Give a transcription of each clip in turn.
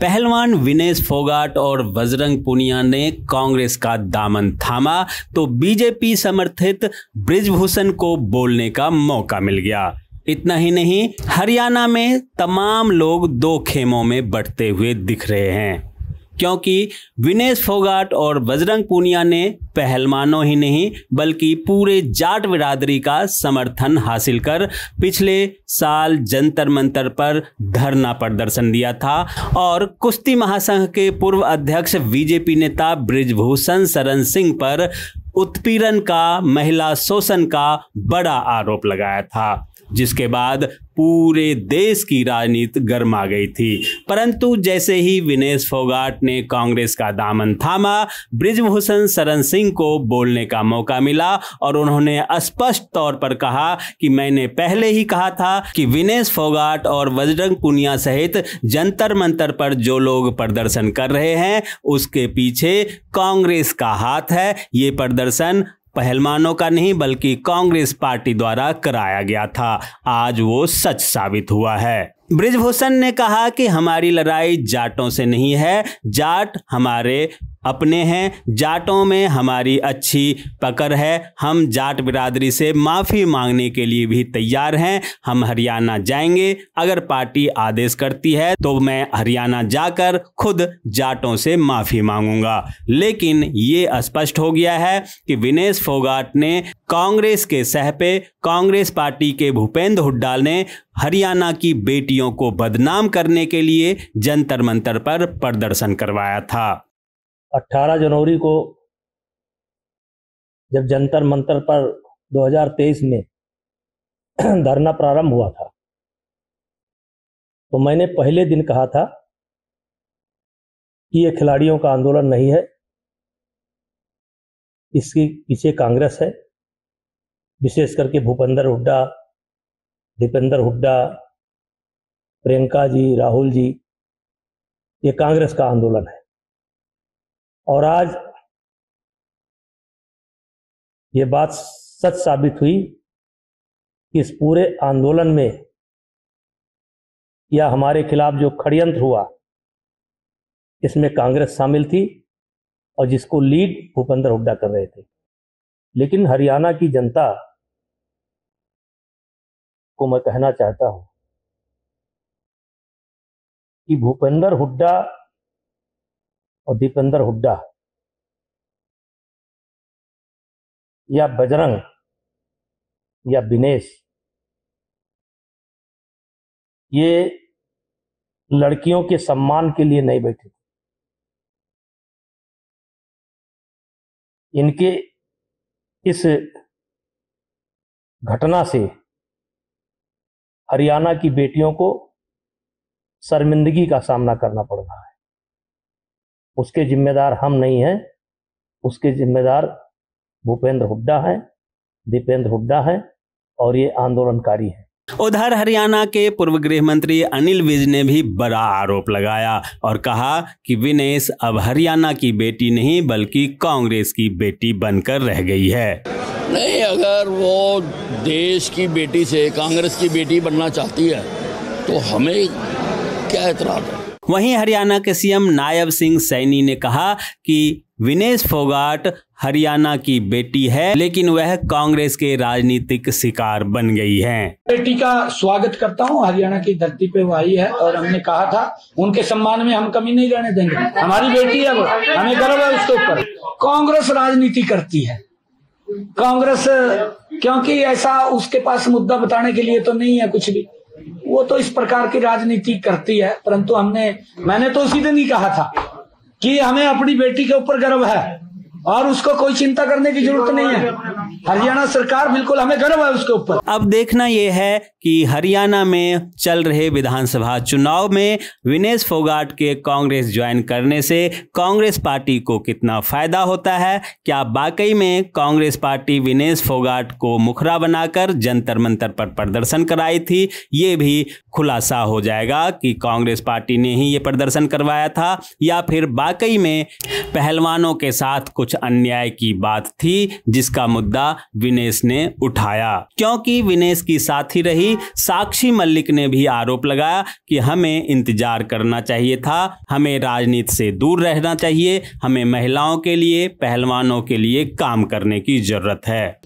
पहलवान विनेश फोगाट और बजरंग पुनिया ने कांग्रेस का दामन थामा तो बीजेपी समर्थित बृजभूषण को बोलने का मौका मिल गया। इतना ही नहीं, हरियाणा में तमाम लोग दो खेमों में बंटते हुए दिख रहे हैं, क्योंकि विनेश फोगाट और बजरंग पुनिया ने पहलवानों ही नहीं बल्कि पूरे जाट बिरादरी का समर्थन हासिल कर पिछले साल जंतर मंतर पर धरना प्रदर्शन दिया था और कुश्ती महासंघ के पूर्व अध्यक्ष बीजेपी नेता बृजभूषण शरण सिंह पर उत्पीड़न का, महिला शोषण का बड़ा आरोप लगाया था, जिसके बाद पूरे देश की राजनीति गर्मा गई थी। परंतु जैसे ही विनेश फोगाट ने कांग्रेस का दामन थामा, बृजभूषण शरण सिंह को बोलने का मौका मिला और उन्होंने स्पष्ट तौर पर कहा कि मैंने पहले ही कहा था कि विनेश फोगाट और बजरंग पुनिया सहित जंतर मंतर पर जो लोग प्रदर्शन कर रहे हैं उसके पीछे कांग्रेस का हाथ है। ये प्रदर्शन पहलवानों का नहीं बल्कि कांग्रेस पार्टी द्वारा कराया गया था। आज वो सच साबित हुआ है। बृजभूषण ने कहा कि हमारी लड़ाई जाटों से नहीं है, जाट हमारे अपने हैं, जाटों में हमारी अच्छी पकड़ है, हम जाट बिरादरी से माफ़ी मांगने के लिए भी तैयार हैं। हम हरियाणा जाएंगे, अगर पार्टी आदेश करती है तो मैं हरियाणा जाकर खुद जाटों से माफ़ी मांगूंगा। लेकिन ये स्पष्ट हो गया है कि विनेश फोगाट ने कांग्रेस के सहपे कांग्रेस पार्टी के भूपेंद्र हुड्डा ने हरियाणा की बेटियों को बदनाम करने के लिए जंतर मंतर पर प्रदर्शन करवाया था। 18 जनवरी को जब जंतर मंतर पर 2023 में धरना प्रारंभ हुआ था तो मैंने पहले दिन कहा था कि ये खिलाड़ियों का आंदोलन नहीं है, इसके पीछे कांग्रेस है, विशेष करके भूपेंद्र हुड्डा, दीपेंद्र हुड्डा, प्रियंका जी, राहुल जी, ये कांग्रेस का आंदोलन है। और आज ये बात सच साबित हुई कि इस पूरे आंदोलन में या हमारे खिलाफ जो षड्यंत्र हुआ इसमें कांग्रेस शामिल थी और जिसको लीड भूपेंद्र हुड्डा कर रहे थे। लेकिन हरियाणा की जनता को मैं कहना चाहता हूं कि भूपेंद्र हुड्डा और दीपेंद्र हुड्डा या बजरंग या विनेश, ये लड़कियों के सम्मान के लिए नहीं बैठे थे। इनके इस घटना से हरियाणा की बेटियों को शर्मिंदगी का सामना करना पड़ रहा है। उसके जिम्मेदार हम नहीं हैं, उसके जिम्मेदार भूपेंद्र हुड्डा हैं, दीपेंद्र हुड्डा हैं और ये आंदोलनकारी हैं। उधर हरियाणा के पूर्व गृह मंत्री अनिल विज ने भी बड़ा आरोप लगाया और कहा कि विनेश अब हरियाणा की बेटी नहीं बल्कि कांग्रेस की बेटी बनकर रह गई है। नहीं, अगर वो देश की बेटी से कांग्रेस की बेटी बनना चाहती है तो हमें क्या एतराज है। वहीं हरियाणा के सीएम नायब सिंह सैनी ने कहा कि विनेश फोगाट हरियाणा की बेटी है लेकिन वह कांग्रेस के राजनीतिक शिकार बन गई हैं। बेटी का स्वागत करता हूं, हरियाणा की धरती पे वो आई है और हमने कहा था उनके सम्मान में हम कमी नहीं रहने देंगे। हमारी बेटी है वो, हमें गर्व है उसके ऊपर। कांग्रेस राजनीति करती है, कांग्रेस क्योंकि ऐसा उसके पास मुद्दा बताने के लिए तो नहीं है कुछ भी, वो तो इस प्रकार की राजनीति करती है। परंतु मैंने तो उसी दिन ही कहा था कि हमें अपनी बेटी के ऊपर गर्व है और उसको कोई चिंता करने की जरूरत नहीं है। हरियाणा सरकार बिल्कुल हमें गर्व है उसके ऊपर। अब देखना यह है कि हरियाणा में चल रहे विधानसभा चुनाव में विनेश फोगाट के कांग्रेस ज्वाइन करने से कांग्रेस पार्टी को कितना फायदा होता है। क्या वाकई में कांग्रेस पार्टी विनेश फोगाट को मुखरा बनाकर जंतर मंतर पर प्रदर्शन कराई थी, ये भी खुलासा हो जाएगा कि कांग्रेस पार्टी ने ही ये प्रदर्शन करवाया था या फिर वाकई में पहलवानों के साथ कुछ अन्याय की बात थी जिसका मुद्दा विनेश ने उठाया, क्योंकि विनेश की साथी रही साक्षी मलिक ने भी आरोप लगाया कि हमें इंतजार करना चाहिए था, हमें राजनीति से दूर रहना चाहिए, हमें महिलाओं के लिए, पहलवानों के लिए काम करने की जरूरत है।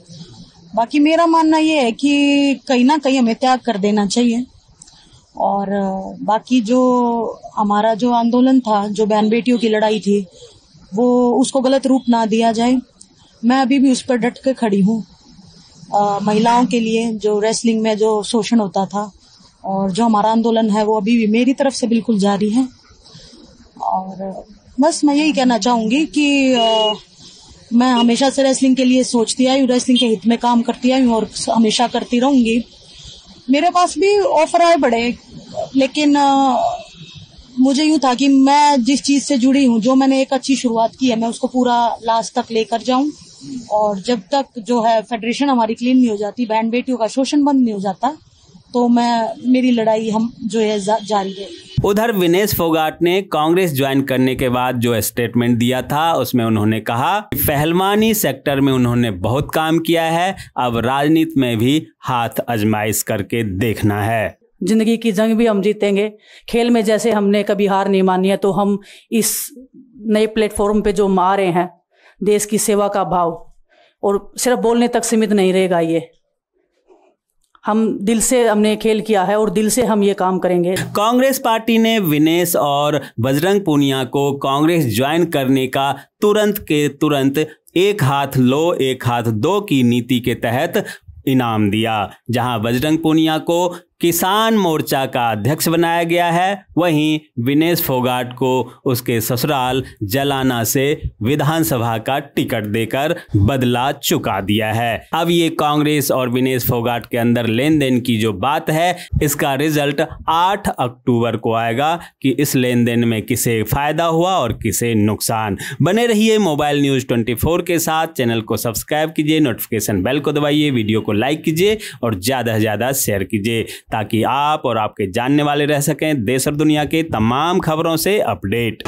बाकी मेरा मानना ये है कि कहीं ना कहीं हमें त्याग कर देना चाहिए और बाकी जो हमारा जो आंदोलन था, जो बहन बेटियों की लड़ाई थी, वो उसको गलत रूप ना दिया जाए। मैं अभी भी उस पर डट के खड़ी हूँ। महिलाओं के लिए जो रेसलिंग में जो शोषण होता था और जो हमारा आंदोलन है वो अभी भी मेरी तरफ से बिल्कुल जारी है। और बस मैं यही कहना चाहूंगी कि मैं हमेशा से रेसलिंग के लिए सोचती आई हूँ, रेसलिंग के हित में काम करती आई हूँ और हमेशा करती रहूंगी। मेरे पास भी ऑफर आए बड़े, लेकिन मुझे यूं था कि मैं जिस चीज से जुड़ी हूँ, जो मैंने एक अच्छी शुरुआत की है, मैं उसको पूरा लास्ट तक लेकर जाऊं और जब तक जो है फेडरेशन हमारी क्लीन नहीं हो जाती, बहन बेटियों का शोषण बंद नहीं हो जाता, तो मेरी लड़ाई हम जो है जारी है। उधर विनेश फोगाट ने कांग्रेस ज्वाइन करने के बाद जो स्टेटमेंट दिया था, उसमें उन्होंने कहा पहलवानी सेक्टर में उन्होंने बहुत काम किया है, अब राजनीति में भी हाथ आजमाइश करके देखना है। जिंदगी की जंग भी हम जीतेंगे। खेल में जैसे हमने कभी हार नहीं मानी है, तो हम इस नए प्लेटफॉर्म पे जो आ रहे हैं, देश की सेवा का भाव और सिर्फ बोलने तक सीमित नहीं रहेगा। ये हम दिल से हमने खेल किया है और दिल से हम ये काम करेंगे। कांग्रेस पार्टी ने विनेश और बजरंग पूनिया को कांग्रेस ज्वाइन करने का तुरंत के तुरंत एक हाथ लो एक हाथ दो की नीति के तहत इनाम दिया। जहां बजरंग पूनिया को किसान मोर्चा का अध्यक्ष बनाया गया है, वहीं विनेश फोगाट को उसके ससुराल जलाना से विधानसभा का टिकट देकर बदला चुका दिया है। अब ये कांग्रेस और विनेश फोगाट के अंदर लेन देन की जो बात है, इसका रिजल्ट 8 अक्टूबर को आएगा कि इस लेन देन में किसे फायदा हुआ और किसे नुकसान। बने रहिए मोबाइल न्यूज 24 के साथ। चैनल को सब्सक्राइब कीजिए, नोटिफिकेशन बेल को दबाइए, वीडियो को लाइक कीजिए और ज़्यादा से ज़्यादा शेयर कीजिए, ताकि आप और आपके जानने वाले रह सकें देश और दुनिया के तमाम खबरों से अपडेट।